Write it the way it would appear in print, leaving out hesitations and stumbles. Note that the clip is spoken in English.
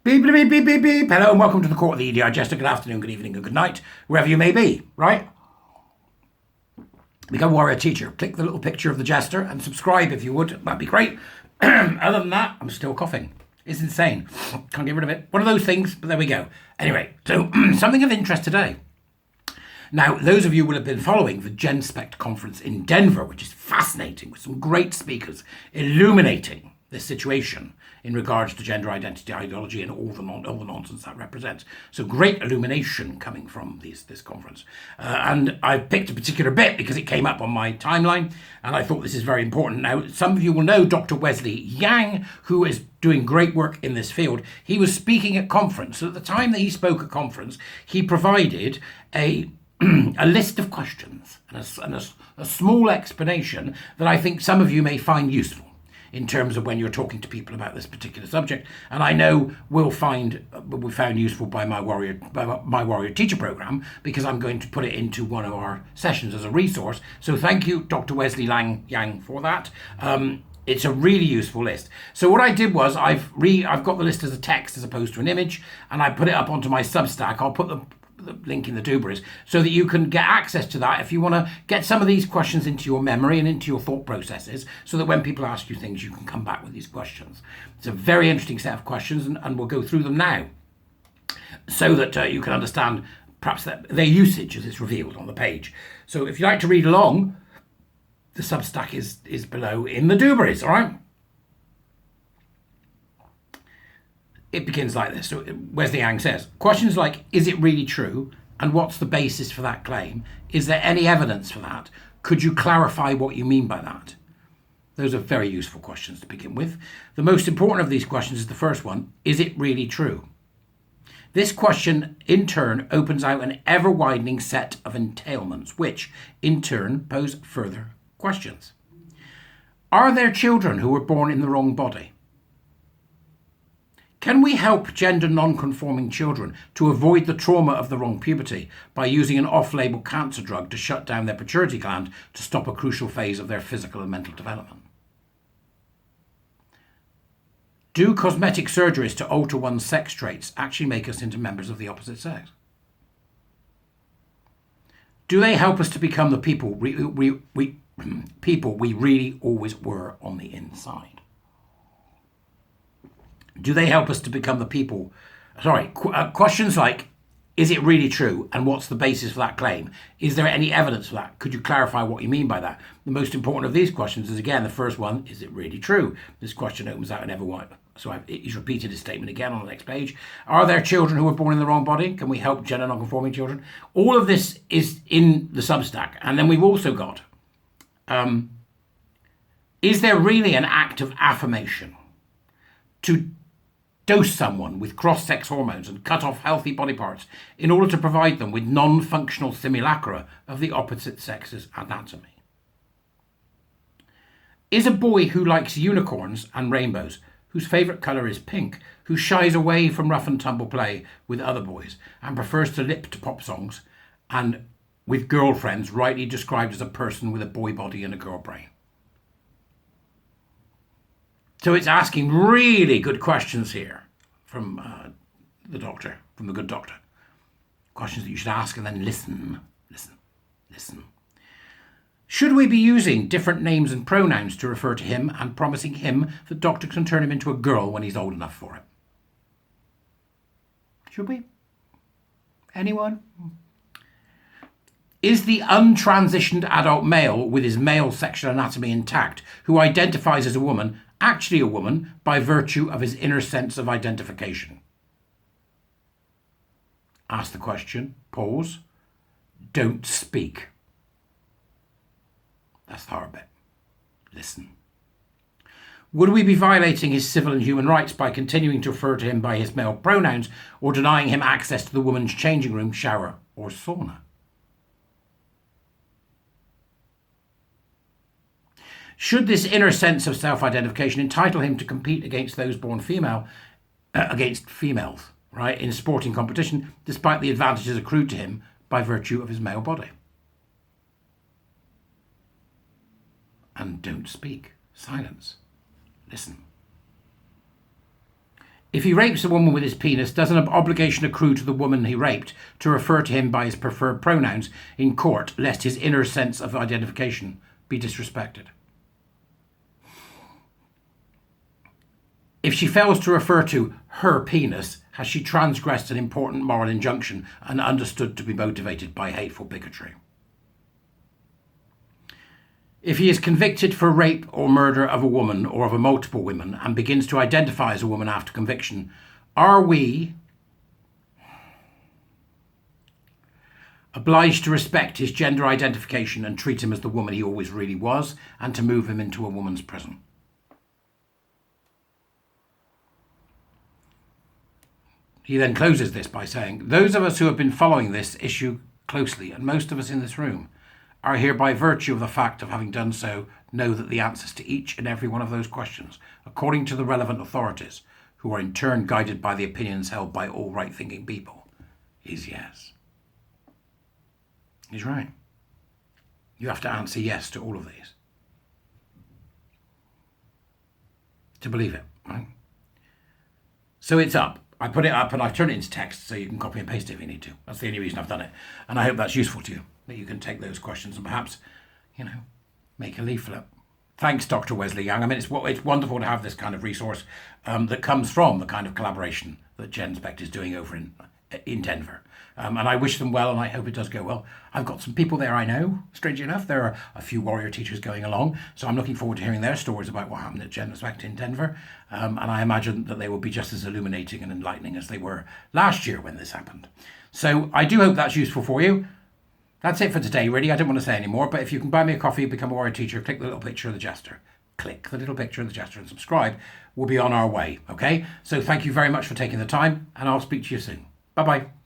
Beep, beep, beep, beep, beep. Hello and welcome to the Court of the ED Digester. Good afternoon, good evening, and good night, wherever you may be, right? Become a warrior teacher. Click the little picture of the jester and subscribe if you would. That'd be great. Other than that, I'm still coughing. It's insane. Can't get rid of it. One of those things, but there we go. Anyway, so something of interest today. Now, those of you will have been following the GenSpect conference in Denver, which is fascinating, with some great speakers illuminating this situation in regards to gender identity ideology and all the nonsense that represents. So great illumination coming from this conference. And I picked a particular bit because it came up on my timeline, and I thought this is very important. Now, some of you will know Dr. Wesley Yang, who is doing great work in this field. He was speaking at conference. So at the time that he spoke at conference, he provided a list of questions and a small explanation that I think some of you may find useful in terms of when you're talking to people about this particular subject, and I know will be found useful by my warrior teacher program, because I'm going to put it into one of our sessions as a resource. So thank you, Dr. Wesley Yang, for that. It's a really useful list. So what I did was I've got the list as a text as opposed to an image, and I put it up onto my Substack. I'll put the link in the doobers so that you can get access to that if you want to get some of these questions into your memory and into your thought processes, so that when people ask you things, you can come back with these questions. It's a very interesting set of questions, and we'll go through them now so that you can understand perhaps their usage as it's revealed on the page. So if you like to read along, the Substack is below in the doobers, all right? It begins like this. So Wesley Yang says, questions like, is it really true? And what's the basis for that claim? Is there any evidence for that? Could you clarify what you mean by that? Those are very useful questions to begin with. The most important of these questions is the first one, is it really true? This question, in turn, opens out an ever-widening set of entailments, which, in turn, pose further questions. Are there children who were born in the wrong body? Can we help gender non-conforming children to avoid the trauma of the wrong puberty by using an off-label cancer drug to shut down their pituitary gland to stop a crucial phase of their physical and mental development? Do cosmetic surgeries to alter one's sex traits actually make us into members of the opposite sex? Do they help us to become the people we really always were on the inside? Do they help us to become the people? Questions like, is it really true? And what's the basis for that claim? Is there any evidence for that? Could you clarify what you mean by that? The most important of these questions is, again, the first one, is it really true? This question opens out an ever-wide. So he's repeated his statement again on the next page. Are there children who were born in the wrong body? Can we help gender non-conforming children? All of this is in the Substack. And then we've also got, is there really an act of affirmation to dose someone with cross-sex hormones and cut off healthy body parts in order to provide them with non-functional simulacra of the opposite sex's anatomy? Is a boy who likes unicorns and rainbows, whose favourite colour is pink, who shies away from rough and tumble play with other boys and prefers to lip to pop songs, and with girlfriends rightly described as a person with a boy body and a girl brain? So it's asking really good questions here from the doctor, from the good doctor. Questions that you should ask and then listen. Should we be using different names and pronouns to refer to him and promising him that doctor can turn him into a girl when he's old enough for it? Should we? Anyone? Is the untransitioned adult male with his male sexual anatomy intact, who identifies as a woman, actually a woman by virtue of his inner sense of identification? Ask the question, pause, don't speak. That's the hard bit. Listen. Would we be violating his civil and human rights by continuing to refer to him by his male pronouns, or denying him access to the woman's changing room, shower, or sauna? Should this inner sense of self-identification entitle him to compete against those born female, against females, right, in sporting competition, despite the advantages accrued to him by virtue of his male body? And don't speak. Silence. Listen. If he rapes a woman with his penis, does an obligation accrue to the woman he raped to refer to him by his preferred pronouns in court, lest his inner sense of identification be disrespected? If she fails to refer to her penis, has she transgressed an important moral injunction and understood to be motivated by hateful bigotry? If he is convicted for rape or murder of a woman or of a multiple women and begins to identify as a woman after conviction, are we obliged to respect his gender identification and treat him as the woman he always really was, and to move him into a woman's prison? He then closes this by saying, those of us who have been following this issue closely, and most of us in this room, are here by virtue of the fact of having done so, know that the answers to each and every one of those questions, according to the relevant authorities, who are in turn guided by the opinions held by all right-thinking people, is yes. He's right. You have to answer yes to all of these to believe it, right? So it's up. I put it up and I've turned it into text so you can copy and paste it if you need to. That's the only reason I've done it. And I hope that's useful to you, that you can take those questions and perhaps, make a leaflet. Thanks, Dr. Wesley Young. I mean, it's wonderful to have this kind of resource that comes from the kind of collaboration that Jen Specht is doing over in Denver. And I wish them well, and I hope it does go well. I've got some people there I know, strangely enough. There are a few warrior teachers going along, so I'm looking forward to hearing their stories about what happened at Jen Specht in Denver. And I imagine that they will be just as illuminating and enlightening as they were last year when this happened. So I do hope that's useful for you. That's it for today, really. I don't want to say any more, but if you can buy me a coffee, become a warrior teacher, click the little picture of the jester. Click the little picture of the jester and subscribe. We'll be on our way, okay? So thank you very much for taking the time, and I'll speak to you soon. Bye-bye.